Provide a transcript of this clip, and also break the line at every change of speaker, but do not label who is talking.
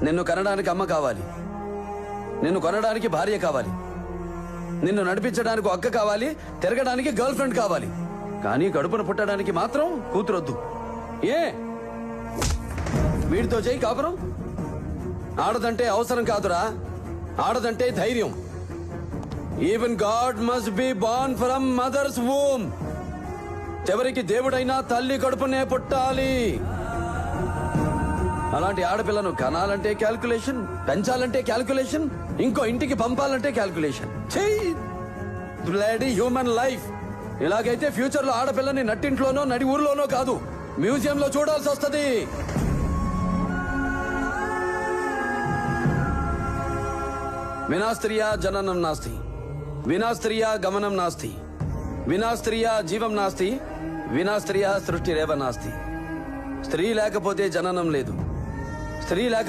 నిన్ను కనడానికి అమ్మ కావాలి, నిన్ను కొనడానికి భార్య కావాలి, నిన్ను నడిపించడానికి అక్క కావాలి, తిరగడానికి గర్ల్ ఫ్రెండ్ కావాలి. కానీ కడుపున పుట్టడానికి మాత్రం కూతురొద్దు. ఏ వీడితో చేయి కాపురం? ఆడదంటే అవసరం కాదురా, ఆడదంటే ధైర్యం. Even God must be born from mothers womb. చివరికి దేవుడైనా తల్లి కడుపునే పుట్టాలి. అలాంటి ఆడపిల్లను కనాలంటే క్యాల్కులేషన్, పెంచాలంటే క్యాల్కులేషన్, ఇంకో ఇంటికి పంపాలంటే క్యాల్కులేషన్. Bloody human life. ఇలాగైతే ఫ్యూచర్ లో ఆడపిల్లని నట్టింట్లోనో నడి ఊర్లోనో కాదు, మ్యూజియంలో చూడాల్సి వస్తుంది. వినా స్త్రియా జననం నాస్తి, వినా స్త్రియా గమనం నాస్తి, వినా స్త్రియా జీవం నాస్తి, వినా స్త్రియా సృష్టిరేవ నాస్తి. స్త్రీ లేకపోతే జననం లేదు, స్త్రీ లేక